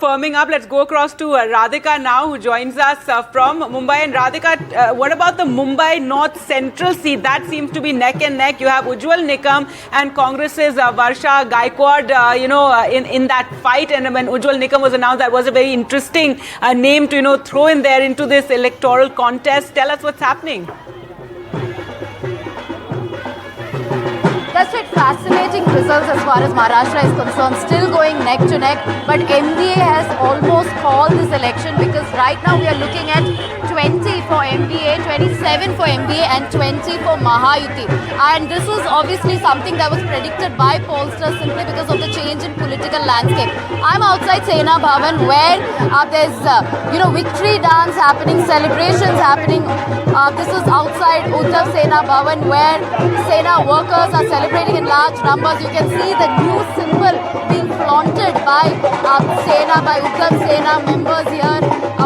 Firming up, let's go across to Radhika now, who joins us from Mumbai. And Radhika, what about the Mumbai North Central seat? That seems to be neck and neck. You have Ujjwal Nikam and Congress's Varsha Gaikwad, in that fight. And when Ujjwal Nikam was announced, that was a very interesting name to, throw in there into this electoral contest. Tell us what's happening. That's right, fascinating results as far as Maharashtra is concerned, still going neck to neck, but MDA has almost called this election because right now we are looking at 20 for MDA, 27 for MDA and 20 for Mahayuti. And this was obviously something that was predicted by pollsters simply because of the change in political landscape. I'm outside Sena Bhavan where there's, victory dance happening, celebrations happening. This is outside Uddhav Sena Bhavan where Sena workers are celebrating in large numbers. You can see the new symbol being flaunted by Uddhav Sena members here,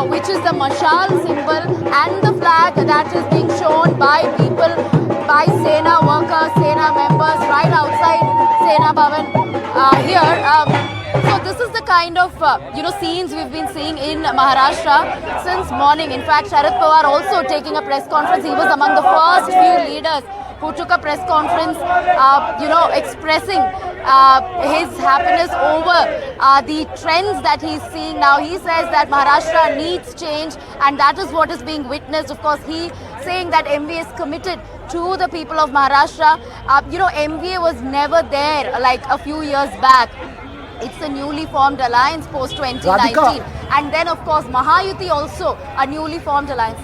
which is the Mashal symbol, and the flag that is being shown by people, by Sena workers, Sena members right outside Sena Bhavan here. So this is the kind of scenes we've been seeing in Maharashtra since morning. In fact, Sharad Pawar also taking a press conference. He was among the first few leaders who took a press conference, expressing his happiness over the trends that he's seeing now. He says that Maharashtra needs change, and that is what is being witnessed. Of course, he saying that MVA is committed to the people of Maharashtra. MVA was never there like a few years back. It's a newly formed alliance post 2019. And then, of course, Mahayuti also a newly formed alliance.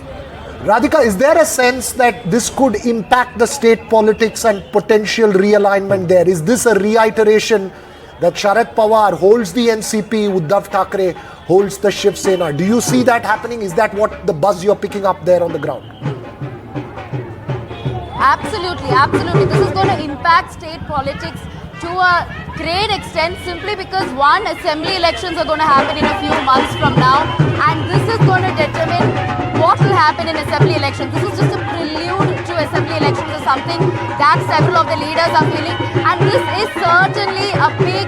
Radhika, is there a sense that this could impact the state politics and potential realignment there? Is this a reiteration that Sharad Pawar holds the NCP, Uddhav Thackeray holds the Shiv Sena? Do you see that happening? Is that what the buzz you're picking up there on the ground? Absolutely, absolutely. This is going to impact state politics to a great extent simply because assembly elections are going to happen in a few months from now, and this is going to determine what will happen in assembly elections. This is just a prelude to assembly elections or something that several of the leaders are feeling, and this is certainly a big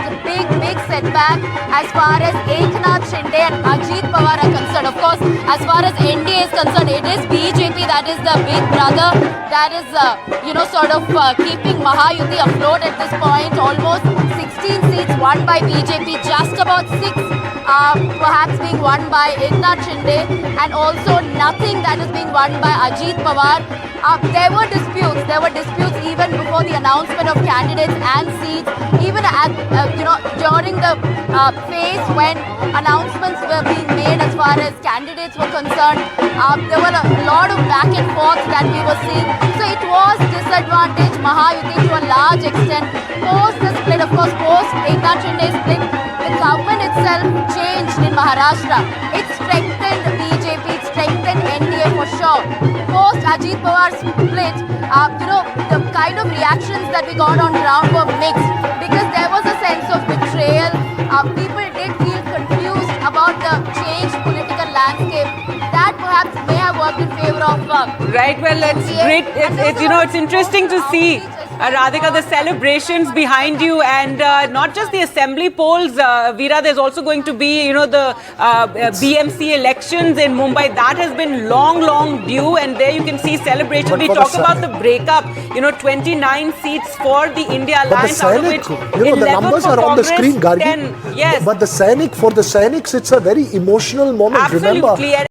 setback as far as Eknath Shinde and Ajit Pawar are concerned. Of course, as far as NDA is concerned, it is BJP that is the big brother that is keeping Mahayuti afloat at this point. Almost 16 seats won by BJP, just about 6 perhaps being won by Eknath Shinde, and also nothing that is being won by Ajit Pawar. There were disputes even before the announcement of candidates and seats, even at during the phase when announcements were being made as far as candidates were concerned. There were a lot of back and forth that we were seeing. So it was disadvantaged Mahayuti to a large extent. Post the split, of course, post Eknath Shinde split, the government itself changed in Maharashtra. It strengthened BJP, it strengthened NDA for sure. Post Ajit Pawar split, the kind of reactions that we got on ground were mixed because there was a sense of betrayal. People did feel confused about the changed political landscape that perhaps may have worked in favor of right. Well, it's great. It's interesting to see. Radhika, the celebrations behind you, and not just the assembly polls, Veera, there's also going to be, the BMC elections in Mumbai. That has been long due, and there you can see celebrations. We talk about the breakup, 29 seats for the India Alliance, out of which 11 the numbers for are on the Congress, screen, Gargi. 10, yes. But for the Sainics, it's a very emotional moment. Absolutely. Remember,